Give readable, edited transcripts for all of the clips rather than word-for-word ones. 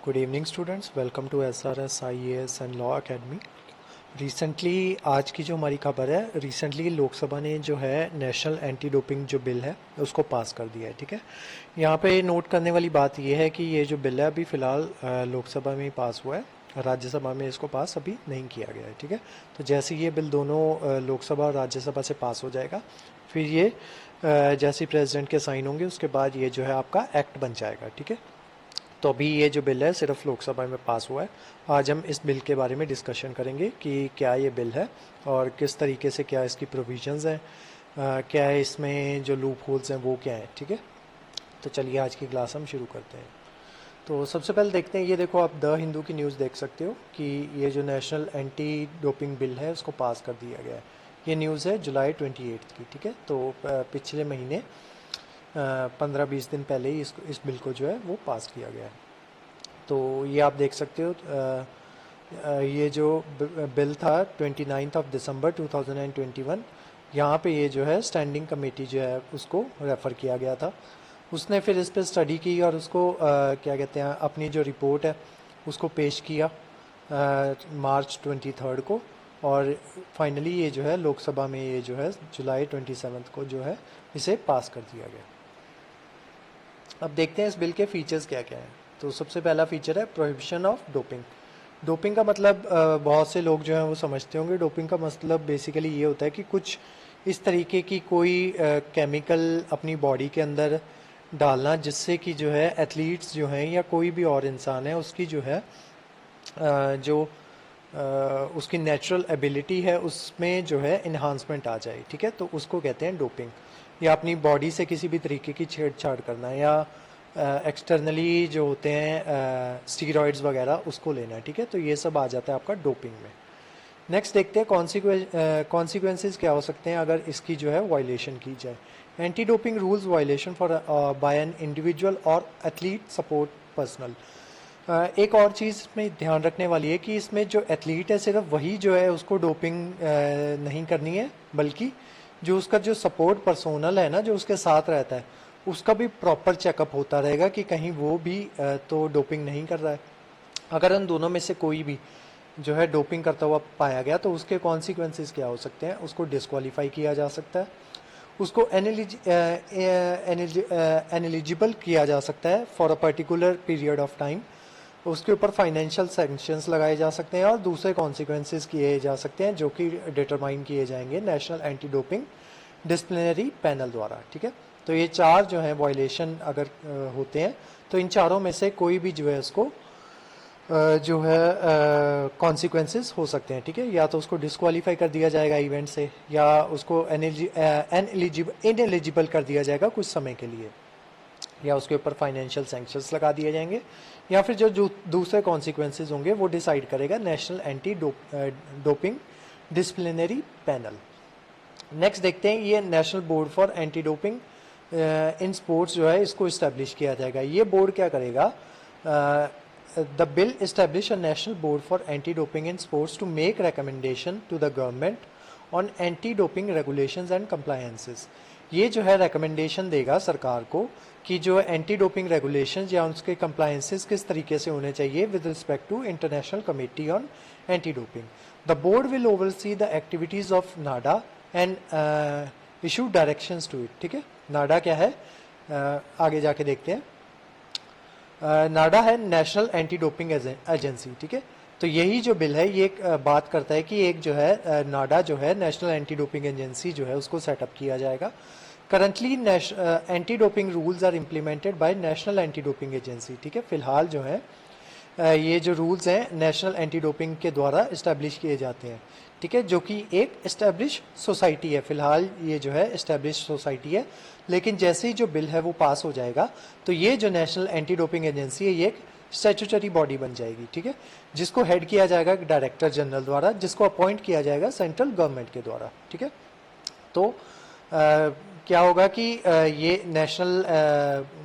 Good evening students, welcome to SRS IAS and law academy. Recently आज की जो हमारी खबर है, रिसेंटली लोकसभा ने जो है नेशनल एंटी डोपिंग जो बिल है उसको पास कर दिया है। ठीक है, यहाँ पे नोट करने वाली बात ये है कि ये जो बिल है अभी फ़िलहाल लोकसभा में ही पास हुआ है, राज्यसभा में इसको पास अभी नहीं किया गया है। ठीक है, तो जैसे ये बिल दोनों लोकसभा और राज्यसभा से पास हो जाएगा, फिर ये जैसे ही प्रेसिडेंट के साइन होंगे उसके बाद ये जो है आपका एक्ट बन जाएगा। ठीक है, तो अभी ये जो बिल है सिर्फ लोकसभा में पास हुआ है। आज हम इस बिल के बारे में डिस्कशन करेंगे कि क्या ये बिल है और किस तरीके से क्या इसकी प्रोविजंस हैं, क्या है इसमें जो लूप होल्स हैं वो क्या है। ठीक है, तो चलिए आज की क्लास हम शुरू करते हैं। तो सबसे पहले देखते हैं, ये देखो आप द हिंदू की न्यूज़ देख सकते हो कि ये जो नेशनल एंटी डोपिंग बिल है उसको पास कर दिया गया है। ये न्यूज़ है जुलाई 28 की। ठीक है, तो पिछले महीने 15-20 दिन पहले ही इस बिल को जो है वो पास किया गया है। तो ये आप देख सकते हो, ये जो बिल था 29 दिसंबर 2021, यहाँ पे ये जो है स्टैंडिंग कमेटी जो है उसको रेफ़र किया गया था। उसने फिर इस पर स्टडी की और उसको क्या कहते हैं, अपनी जो रिपोर्ट है उसको पेश किया मार्च 23 को, और फाइनली ये जो है लोकसभा में ये जो है जुलाई 27 को जो है इसे पास कर दिया गया। अब देखते हैं इस बिल के फीचर्स क्या क्या हैं। तो सबसे पहला फीचर है प्रोहिबिशन ऑफ डोपिंग। डोपिंग का मतलब बहुत से लोग जो हैं वो समझते होंगे, डोपिंग का मतलब बेसिकली ये होता है कि कुछ इस तरीके की कोई केमिकल अपनी बॉडी के अंदर डालना जिससे कि जो है एथलीट्स जो हैं या कोई भी और इंसान है उसकी जो है जो उसकी नेचुरल एबिलिटी है उसमें जो है इन्हांसमेंट आ जाए। ठीक है, तो उसको कहते हैं डोपिंग। या अपनी बॉडी से किसी भी तरीके की छेड़छाड़ करना, या एक्सटर्नली जो होते हैं स्टीरॉइड्स वगैरह उसको लेना। ठीक है, तो ये सब आ जाता है आपका डोपिंग में। नेक्स्ट देखते हैं कॉन्सिक्वेंसेस क्या हो सकते हैं अगर इसकी जो है वायलेशन की जाए। Anti doping rules violation for by an individual और एथलीट सपोर्ट पर्सनल। एक और चीज़ में ध्यान रखने वाली है कि इसमें जो एथलीट है सिर्फ वही जो है उसको डोपिंग नहीं करनी है, बल्कि जो उसका जो सपोर्ट पर्सोनल है ना, जो उसके साथ रहता है, उसका भी प्रॉपर चेकअप होता रहेगा कि कहीं वो भी तो डोपिंग नहीं कर रहा है। अगर उन दोनों में से कोई भी जो है डोपिंग करता हुआ पाया गया तो उसके कॉन्सिक्वेंसेस क्या हो सकते हैं। उसको डिस्क्वालीफाई किया जा सकता है, उसको एनिलिजिबल किया जा सकता है for a particular period of time, उसके ऊपर फाइनेंशियल सैंक्शंस लगाए जा सकते हैं, और दूसरे कॉन्सिक्वेंसेस किए जा सकते हैं जो कि डिटरमाइन किए जाएंगे national anti doping disciplinary panel द्वारा। ठीक है, तो ये चार जो है वायलेशन अगर होते हैं तो इन चारों में से कोई भी जो है उसको जो है कॉन्सिक्वेंसेस हो सकते हैं। ठीक है, या तो उसको डिस्क्वालीफाई कर दिया जाएगा इवेंट से, या उसको इनएलिजिबल कर दिया जाएगा कुछ समय के लिए, या उसके ऊपर फाइनेंशियल सैंक्शंस लगा दिए जाएंगे, या फिर जो दूसरे कॉन्सिक्वेंसेज होंगे वो डिसाइड करेगा national anti doping disciplinary panel. Next देखते हैं, ये national board for anti doping in sports जो है इसको इस्टेब्लिश किया जाएगा। ये बोर्ड क्या करेगा? The bill establish a national board for anti doping in sports to make recommendation to the government on anti doping regulations and compliances. ये जो है रिकमेंडेशन देगा सरकार को कि जो एंटी डोपिंग रेगुलेशंस या उसके कंप्लायंसेस किस तरीके से होने चाहिए with respect to international committee on anti doping. The board will oversee the activities of NADA and issue directions to it. ठीक है, नाडा क्या है आगे जाके देखते हैं। नाडा है नेशनल एंटी डोपिंग एजेंसी। ठीक है, तो यही जो बिल है ये एक बात करता है कि एक जो है नाडा जो है नेशनल एंटी डोपिंग एजेंसी जो है उसको सेटअप किया जाएगा। Currently anti doping rules are implemented by national anti doping agency. ठीक है, फिलहाल जो है ये जो रूल्स हैं नेशनल एंटी डोपिंग के द्वारा इस्टेब्लिश किए जाते हैं। ठीक है, जो कि एक इस्टेब्लिश सोसाइटी है। फिलहाल ये जो है इस्टेब्लिश सोसाइटी है, लेकिन जैसे ही जो बिल है वो पास हो जाएगा तो ये जो नेशनल एंटी डोपिंग एजेंसी है ये एक स्टैट्यूटरी बॉडी बन जाएगी। ठीक है, जिसको हेड किया जाएगा डायरेक्टर जनरल द्वारा, जिसको अपॉइंट किया जाएगा सेंट्रल गवर्नमेंट के द्वारा। ठीक है, तो क्या होगा कि ये national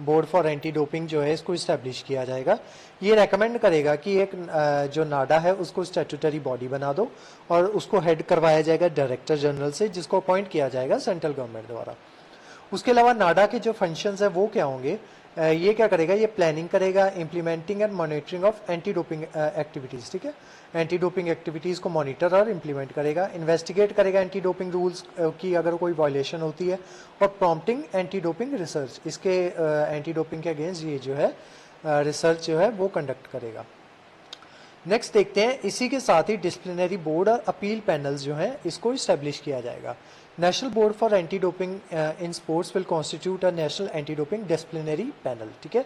board for anti doping जो है इसको इस्टेब्लिश किया जाएगा। ये रेकमेंड करेगा कि एक जो नाडा है उसको स्टैट्यूटरी बॉडी बना दो, और उसको हेड करवाया जाएगा डायरेक्टर जनरल से, जिसको अपॉइंट किया जाएगा सेंट्रल गवर्नमेंट द्वारा। उसके अलावा नाडा के जो फंक्शंस है वो क्या होंगे, ये क्या करेगा, ये प्लानिंग करेगा, implementing and monitoring of anti doping activities, ठीक है, एंटी डोपिंग एक्टिविटीज़ को मॉनिटर और इम्प्लीमेंट करेगा, इन्वेस्टिगेट करेगा एंटी डोपिंग रूल्स की अगर कोई वायलेशन होती है, और प्रॉम्प्टिंग एंटी डोपिंग रिसर्च, इसके एंटी डोपिंग के अगेंस्ट ये जो है रिसर्च जो है वो कंडक्ट करेगा। नेक्स्ट देखते हैं, इसी के साथ ही डिसिप्लिनरी बोर्ड और अपील पैनल्स जो हैं इसको इस्टेब्लिश किया जाएगा। National board for anti doping in sports will constitute a national anti doping disciplinary panel, ठीक है।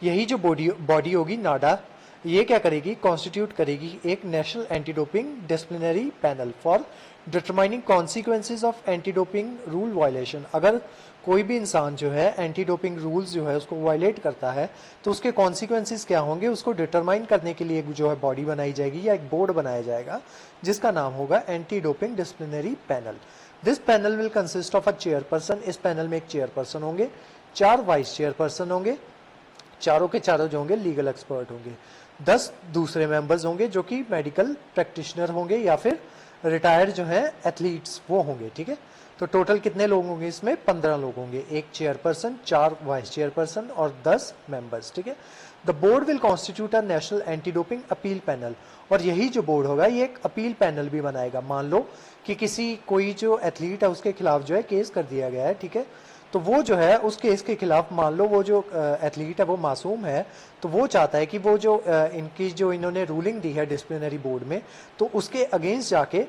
यही जो बॉडी होगी नाडा, ये क्या करेगी, कॉन्स्टिट्यूट करेगी एक national anti doping disciplinary panel for determining consequences of anti doping rule violation. अगर कोई भी इंसान जो है एंटी डोपिंग रूल्स जो है उसको वायलेट करता है तो उसके कॉन्सिक्वेंसेज क्या होंगे, उसको डिटरमाइन करने के लिए जो है बॉडी बनाई जाएगी या एक बोर्ड बनाया जाएगा जिसका नाम होगा anti doping disciplinary panel. This panel will consist of a chairperson, इस पैनल में एक चेयरपर्सन होंगे, 4 वाइस चेयरपर्सन होंगे, चारों के चारों जो होंगे लीगल एक्सपर्ट होंगे, 10 दूसरे मेंबर्स होंगे जो कि मेडिकल प्रैक्टिशनर होंगे या फिर रिटायर्ड जो है एथलीट्स वो होंगे, ठीक है। तो टोटल कितने लोग होंगे इसमें, 15 लोग होंगे, एक चेयरपर्सन, 4 वाइस चेयरपर्सन और 10 मेंबर्स, ठीक है। The board will constitute a national anti doping appeal panel, और यही जो बोर्ड होगा ये एक अपील पैनल भी बनाएगा। मान लो कि किसी कोई जो एथलीट है उसके खिलाफ जो है केस कर दिया गया है, ठीक है, तो वो जो है उस केस के खिलाफ, मान लो वो जो एथलीट है वो मासूम है, तो वो चाहता है कि वो जो इनकी जो इन्होंने रूलिंग दी है डिसिप्लिनरी बोर्ड में, तो उसके अगेंस्ट जाके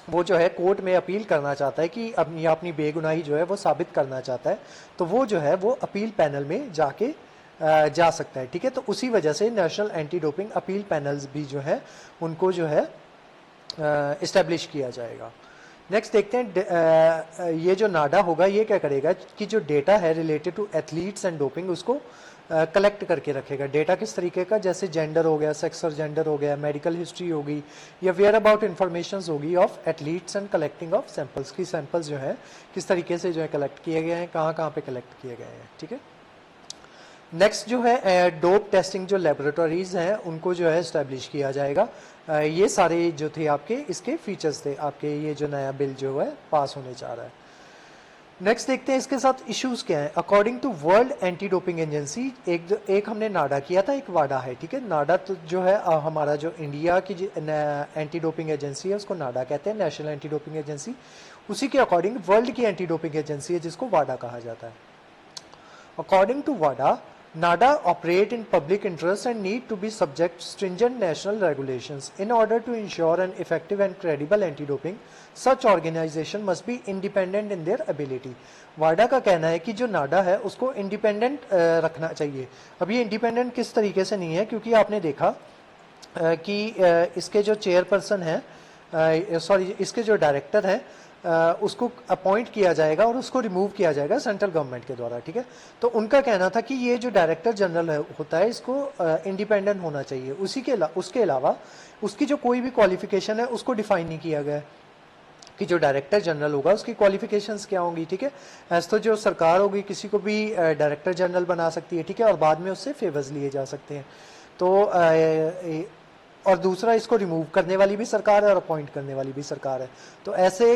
वो जो है कोर्ट में अपील करना चाहता है कि अपनी बेगुनाही जो है वो साबित करना चाहता है, तो वो जो है वो अपील पैनल में जाके जा सकता है, ठीक है। तो उसी वजह से national anti doping appeal panels भी जो है उनको जो है इस्टेब्लिश किया जाएगा। नेक्स्ट देखते हैं, ये जो नाडा होगा ये क्या करेगा कि जो डेटा है related to athletes and doping उसको कलेक्ट करके रखेगा। डेटा किस तरीके का, जैसे जेंडर हो गया, सेक्स और जेंडर हो गया, मेडिकल हिस्ट्री होगी या वेयर अबाउट इन्फॉर्मेशन होगी of athletes and collecting of samples, की सैंपल्स जो है किस तरीके से जो है कलेक्ट किए गए हैं, कहाँ कहाँ पे कलेक्ट किए गए हैं, ठीक है। नेक्स्ट जो है डोप टेस्टिंग जो लेबोरेटरीज हैं उनको जो है इस्टेब्लिश किया जाएगा। ये सारे जो थे आपके इसके फीचर्स थे आपके, ये जो नया बिल जो है पास होने जा रहा है। नेक्स्ट देखते हैं इसके साथ इश्यूज क्या है। According to world anti doping agency, एक हमने नाडा किया था, एक वाडा है, ठीक है। नाडा तो जो है हमारा जो इंडिया की एंटी डोपिंग एजेंसी है उसको नाडा कहते हैं, नेशनल एंटी डोपिंग एजेंसी। उसी के अकॉर्डिंग वर्ल्ड की एंटी डोपिंग एजेंसी है जिसको वाडा कहा जाता है। अकॉर्डिंग टू वाडा, NADA operate in public interest and need to be subject to stringent national regulations. In order to ensure an effective and credible anti-doping, such organization must be independent in their ability. वाडा का कहना है कि जो नाडा है उसको independent रखना चाहिए। अब ये इंडिपेंडेंट किस तरीके से नहीं है, क्योंकि आपने देखा कि इसके जो चेयरपर्सन है, सॉरी इसके जो डायरेक्टर हैं उसको अपॉइंट किया जाएगा और उसको रिमूव किया जाएगा सेंट्रल गवर्नमेंट के द्वारा, ठीक है। तो उनका कहना था कि ये जो डायरेक्टर जनरल है होता है इसको इंडिपेंडेंट होना चाहिए। उसके अलावा उसकी जो कोई भी क्वालिफिकेशन है उसको डिफाइन नहीं किया गया है कि जो डायरेक्टर जनरल होगा उसकी क्वालिफिकेशंस क्या होंगी, ठीक है। ऐसा तो जो सरकार होगी किसी को भी डायरेक्टर जनरल बना सकती है, ठीक है, और बाद में उससे फेवर्स लिए जा सकते हैं। तो और दूसरा इसको रिमूव करने वाली भी सरकार है और अपॉइंट करने वाली भी सरकार है। तो ऐसे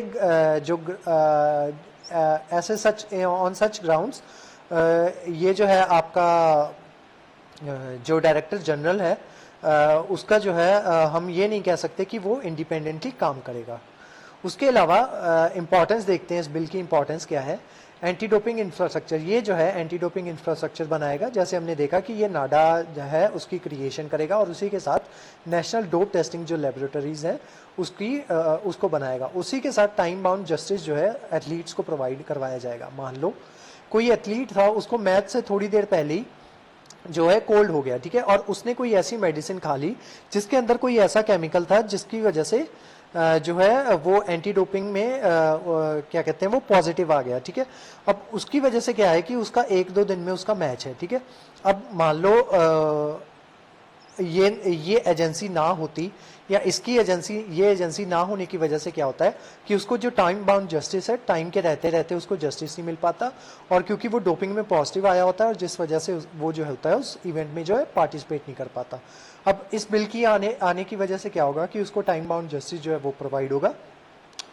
ऐसे सच ऑन सच ग्राउंड्स ये जो है आपका जो डायरेक्टर जनरल है उसका जो है हम ये नहीं कह सकते कि वो इंडिपेंडेंटली काम करेगा। उसके अलावा इम्पॉर्टेंस देखते हैं, इस बिल की इम्पॉर्टेंस क्या है। एंटी डोपिंग इंफ्रास्ट्रक्चर, ये जो है एंटी डोपिंग इंफ्रास्ट्रक्चर बनाएगा। जैसे हमने देखा कि ये नाडा जो है उसकी क्रिएशन करेगा और उसी के साथ नेशनल डोप टेस्टिंग जो लेबोरेटरीज हैं उसको बनाएगा। उसी के साथ टाइम बाउंड जस्टिस जो है एथलीट्स को प्रोवाइड करवाया जाएगा। मान लो कोई एथलीट था, उसको मैच से थोड़ी देर पहले ही जो है कोल्ड हो गया, ठीक है, और उसने कोई ऐसी मेडिसिन खा ली जिसके अंदर कोई ऐसा केमिकल था जिसकी वजह से जो है वो एंटी डोपिंग में क्या कहते हैं वो पॉजिटिव आ गया, ठीक है। अब उसकी वजह से क्या है कि उसका 1-2 दिन में उसका मैच है, ठीक है। अब मान लो ये एजेंसी ना होती या ये एजेंसी ना होने की वजह से क्या होता है कि उसको जो टाइम बाउंड जस्टिस है, टाइम के रहते रहते उसको जस्टिस नहीं मिल पाता, और क्योंकि वो डोपिंग में पॉजिटिव आया होता है और जिस वजह से वो जो होता है उस इवेंट में जो है पार्टिसिपेट नहीं कर पाता। अब इस बिल की आने की वजह से क्या होगा कि उसको टाइम बाउंड जस्टिस जो है वो प्रोवाइड होगा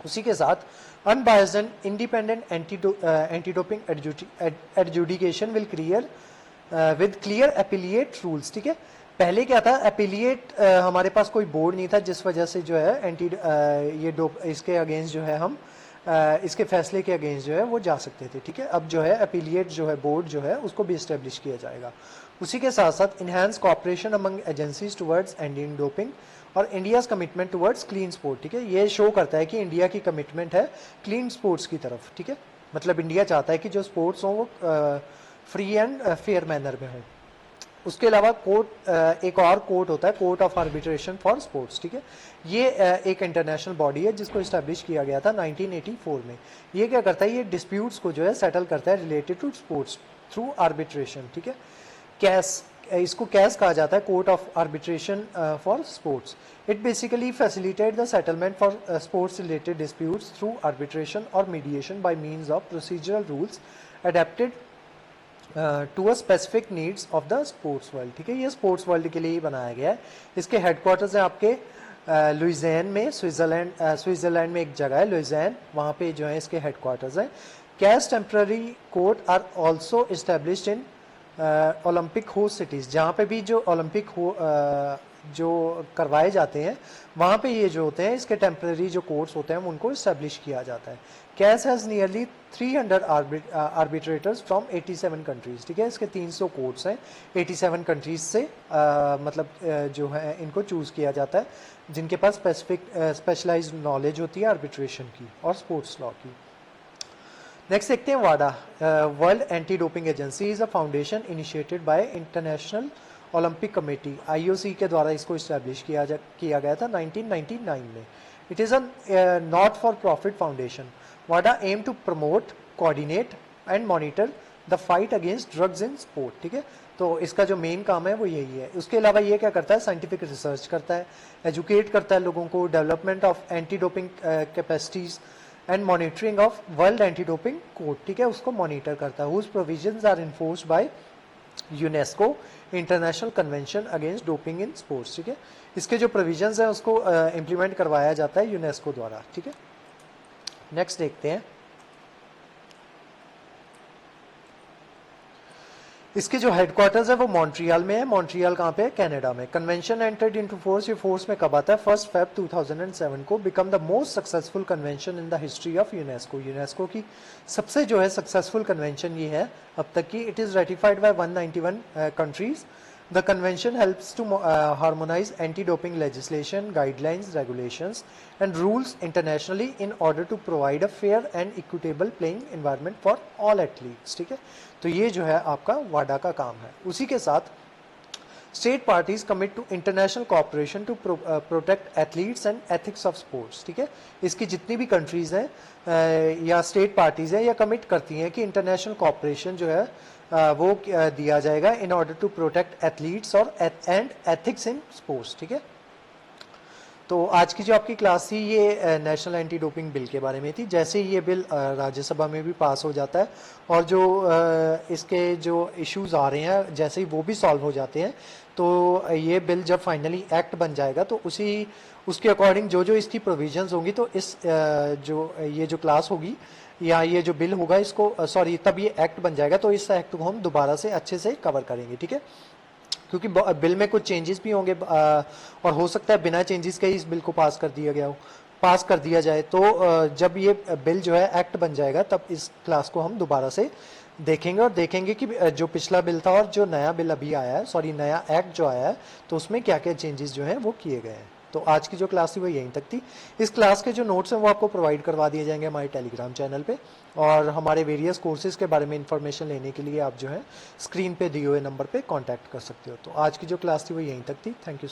उसी के साथ unbiased and independent anti doping adjudication will clear with clear appellate rules, ठीक है। पहले क्या था, एपिलिएट हमारे पास कोई बोर्ड नहीं था, जिस वजह से जो है ये डोप इसके अगेंस्ट जो है हम इसके फैसले के अगेंस्ट जो है वो जा सकते थे, ठीक है। अब जो है एपिलिएट जो है बोर्ड जो है उसको भी इस्टेब्लिश किया जाएगा। उसी के साथ साथ enhance cooperation among agencies towards ending doping और India's commitment towards clean sport, ठीक है। ये शो करता है कि इंडिया की कमिटमेंट है क्लीन स्पोर्ट्स की तरफ, ठीक है। मतलब इंडिया चाहता है कि जो स्पोर्ट्स हो वो फ्री एंड फेयर मैनर में हो। उसके अलावा कोर्ट, एक और कोर्ट होता है court of arbitration for sports, ठीक है। ये एक इंटरनेशनल बॉडी है जिसको इस्टेब्लिश किया गया था 1984 में। ये क्या करता है, ये डिस्प्यूट्स को जो है सेटल करता है related to sports through arbitration, ठीक है। कैस, इसको कैस कहा जाता है, court of arbitration for sports. It basically facilitate the settlement for sports related disputes through arbitration और mediation by means of procedural rules adapted to a specific needs of the sports world, ठीक है। ये sports world के लिए ही बनाया गया है। इसके हेडक्वार्टर्स हैं आपके लुइज़ान में, स्विट्जरलैंड में एक जगह है लुइज़ान, वहाँ पे जो है इसके हेडक्वार्टर्स हैं। CAS temporary court are also established in Olympic host cities, जहाँ पे भी जो ओलंपिक जो करवाए जाते हैं वहाँ पे ये जो होते हैं इसके टेम्पररी जो कोर्ट्स होते हैं उनको इस्टेब्लिश किया जाता है। CAS has nearly 300 arbitrators from 87 countries, ठीक है। इसके 300 कोर्ट्स हैं 87 कंट्रीज से, जो है इनको चूज़ किया जाता है जिनके पास स्पेशलाइज्ड नॉलेज होती है आर्बिट्रेशन की और स्पोर्ट्स लॉ की। नेक्स्ट देखते हैं वाडा, world anti doping agency is a foundation initiated by international Olympic committee, IOC के द्वारा इसको इस्टेब्लिश किया गया था 1999 में। It is a not for profit foundation. वाडा aim to promote, coordinate and monitor the fight against drugs in sport, ठीक है। तो इसका जो मेन काम है वो यही है। उसके अलावा ये क्या करता है, साइंटिफिक रिसर्च करता है, एजुकेट करता है लोगों को, development of anti doping capacities and monitoring of world anti doping code, ठीक है, उसको मॉनिटर करता है। Whose provisions are enforced by UNESCO international convention against doping in sports, ठीक है। इसके जो प्रोविजंस हैं उसको इम्प्लीमेंट करवाया जाता है यूनेस्को द्वारा, ठीक है। नेक्स्ट देखते हैं इसके जो हेडक्वार्टर्स है वो मॉन्ट्रियल में है। मॉन्ट्रियल कहाँ पे है, कनाडा में। कन्वेंशन एंटर्ड इनटू फोर्स, ये फोर्स में कब आता है, 1 Feb 2007 को। Become the most successful convention in the history of UNESCO, UNESCO की सबसे जो है सक्सेसफुल कन्वेंशन ये है अब तक की। It is ratified by 191 countries. The convention helps to harmonize anti-doping legislation, guidelines, regulations, and rules internationally in order to provide a fair and equitable playing environment for all athletes, ठीक है। तो ये जो है आपका वाडा का काम है। उसी के साथ state parties commit to international cooperation to protect athletes and ethics of sports, ठीक है। इसकी जितनी भी कंट्रीज हैं या स्टेट पार्टीज हैं या कमिट करती हैं कि इंटरनेशनल कॉपरेशन जो है वो दिया जाएगा in order to protect athletes और एंड एथिक्स इन स्पोर्ट्स, ठीक है। तो आज की जो आपकी क्लास थी ये नेशनल एंटी डोपिंग बिल के बारे में थी। जैसे ही ये बिल राज्यसभा में भी पास हो जाता है और जो इसके जो इश्यूज आ रहे हैं जैसे ही वो भी सॉल्व हो जाते हैं, तो ये बिल जब फाइनली एक्ट बन जाएगा तो उसके अकॉर्डिंग जो इसकी प्रोविजंस होंगी, तो इस ये जो क्लास होगी या ये जो बिल होगा इसको तब ये एक्ट बन जाएगा, तो इस एक्ट को हम दोबारा से अच्छे से कवर करेंगे, ठीक है। क्योंकि बिल में कुछ चेंजेस भी होंगे और हो सकता है बिना चेंजेस के ही इस बिल को पास कर दिया जाए। तो जब ये बिल जो है एक्ट बन जाएगा तब इस क्लास को हम दोबारा से देखेंगे और देखेंगे कि जो पिछला बिल था और जो नया बिल अभी आया है, नया एक्ट जो आया है, तो उसमें क्या क्या चेंजेस जो हैं वो किए गए हैं। तो आज की जो क्लास थी वो यहीं तक थी। इस क्लास के जो नोट्स हैं वो आपको प्रोवाइड करवा दिए जाएंगे हमारे टेलीग्राम चैनल पे, और हमारे वेरियस कोर्सेज के बारे में इंफॉर्मेशन लेने के लिए आप जो है स्क्रीन पे दिए हुए नंबर पे कांटेक्ट कर सकते हो। तो आज की जो क्लास थी वो यहीं तक थी। Thank you.